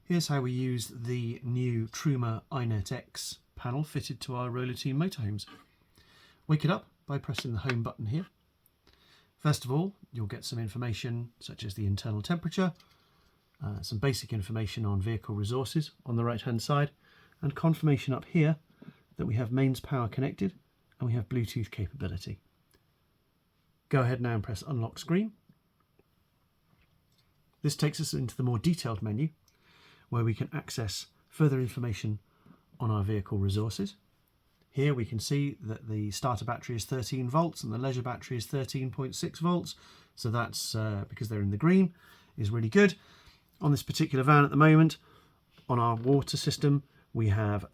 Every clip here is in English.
Here's how we use the new Truma INet X panel fitted to our Roller Team motorhomes. Wake it up by pressing the home button here. First of all, you'll get some information such as the internal temperature, some basic information on vehicle resources on the right hand side, and confirmation up here that we have mains power connected and we have Bluetooth capability. Go ahead now and press unlock screen. This takes us into the more detailed menu where we can access further information on our vehicle resources. Here we can see that the starter battery is 13 volts and the leisure battery is 13.6 volts. So that's because they're in the green, is really good. On this particular van at the moment, on our water system, we have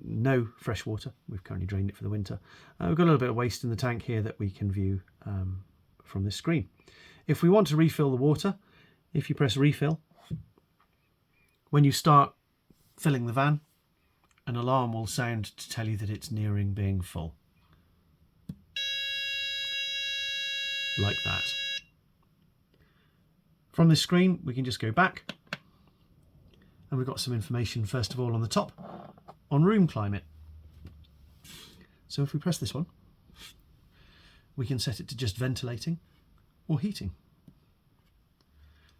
no fresh water. We've currently drained it for the winter. We've got a little bit of waste in the tank here that we can view from this screen. If we want to refill the water, if you press refill, when you start filling the van, an alarm will sound to tell you that it's nearing being full. Like that. From this screen, we can just go back, and we've got some information, first of all, on the top, on room climate. So if we press this one, we can set it to just ventilating or heating.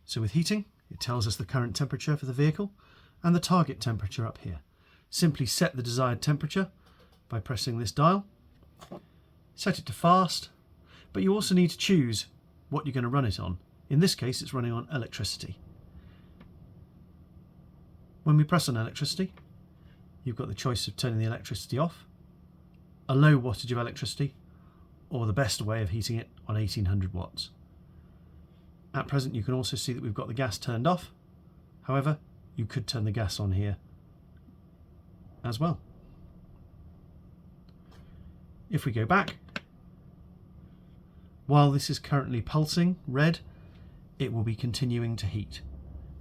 So with heating, it tells us the current temperature for the vehicle and the target temperature up here. Simply set the desired temperature by pressing this dial. Set it to fast, but you also need to choose what you're going to run it on. In this case, it's running on electricity. When we press on electricity, you've got the choice of turning the electricity off, a low wattage of electricity, or the best way of heating it on 1800 watts. At present, you can also see that we've got the gas turned off. However, you could turn the gas on here as well. If we go back, while this is currently pulsing red, it will be continuing to heat.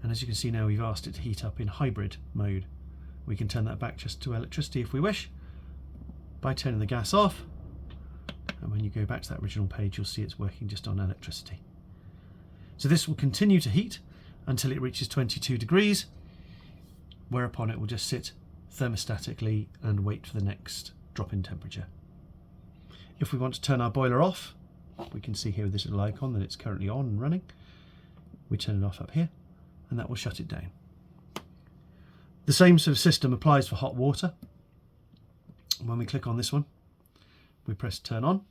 And as you can see now, we've asked it to heat up in hybrid mode. We can turn that back just to electricity if we wish by turning the gas off. And when you go back to that original page, you'll see it's working just on electricity. So this will continue to heat until it reaches 22 degrees, whereupon it will just sit thermostatically and wait for the next drop in temperature. If we want to turn our boiler off, we can see here with this little icon that it's currently on and running. We turn it off up here and that will shut it down. The same sort of system applies for hot water. When we click on this one, we press turn on.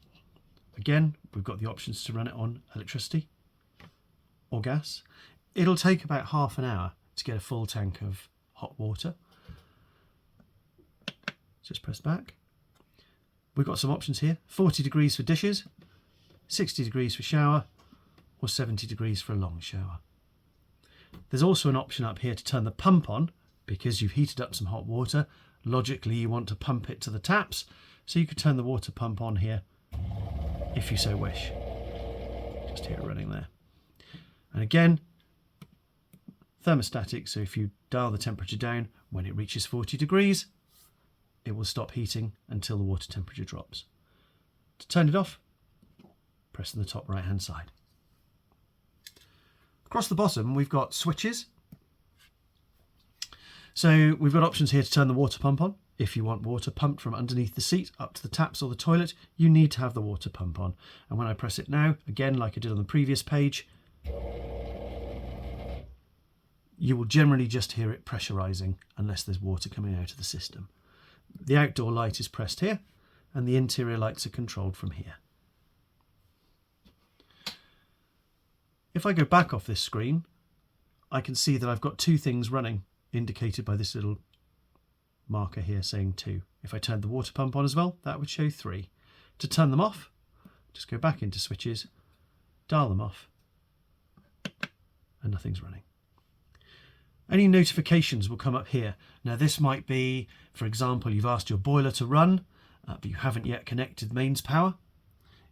Again, we've got the options to run it on electricity or gas. It'll take about half an hour to get a full tank of hot water. Just press back. We've got some options here: 40 degrees for dishes, 60 degrees for shower, or 70 degrees for a long shower. There's also an option up here to turn the pump on because you've heated up some hot water. Logically, you want to pump it to the taps, so you could turn the water pump on here if you so wish. Just hear it running there. And again, thermostatic, so if you dial the temperature down, when it reaches 40 degrees, it will stop heating until the water temperature drops. To turn it off, press on the top right hand side. Across the bottom, we've got switches. So we've got options here to turn the water pump on. If you want water pumped from underneath the seat up to the taps or the toilet, you need to have the water pump on. And when I press it now, again, like I did on the previous page, you will generally just hear it pressurizing unless there's water coming out of the system. The outdoor light is pressed here and the interior lights are controlled from here. If I go back off this screen, I can see that I've got two things running, indicated by this little marker here saying 2. If I turned the water pump on as well, that would show 3. To turn them off, just go back into switches, dial them off, and nothing's running. Any notifications will come up here. Now this might be, for example, you've asked your boiler to run, but you haven't yet connected mains power.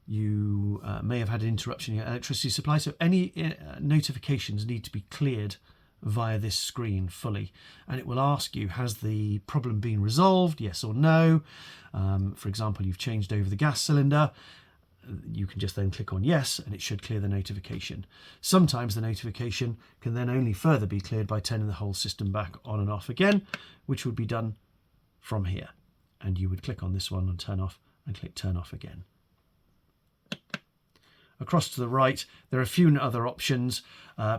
You may have had an interruption in your electricity supply, so any notifications need to be cleared via this screen fully, and it will ask you, has the problem been resolved, yes or no. For example, you've changed over the gas cylinder, you can just then click on yes, and it should clear the notification. Sometimes the notification can then only further be cleared by turning the whole system back on and off again, which would be done from here. And you would click on this one and turn off, and click turn off again. Across to the right, there are a few other options.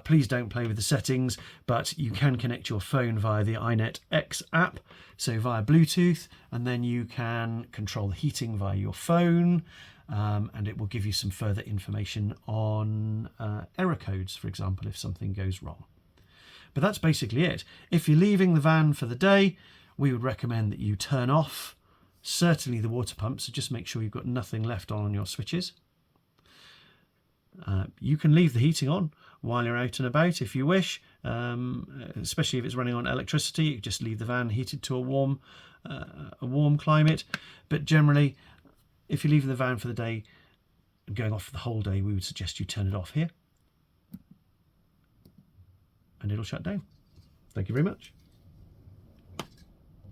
Please don't play with the settings, but you can connect your phone via the INet X app, so via Bluetooth, and then you can control the heating via your phone, and it will give you some further information on error codes, for example, if something goes wrong. But that's basically it. If you're leaving the van for the day, we would recommend that you turn off certainly the water pump, so just make sure you've got nothing left on your switches. You can leave the heating on while you're out and about if you wish, especially if it's running on electricity. You just leave the van heated to a warm climate. But generally, if you're leaving the van for the day and going off for the whole day, we would suggest you turn it off here, and it'll shut down. Thank you very much.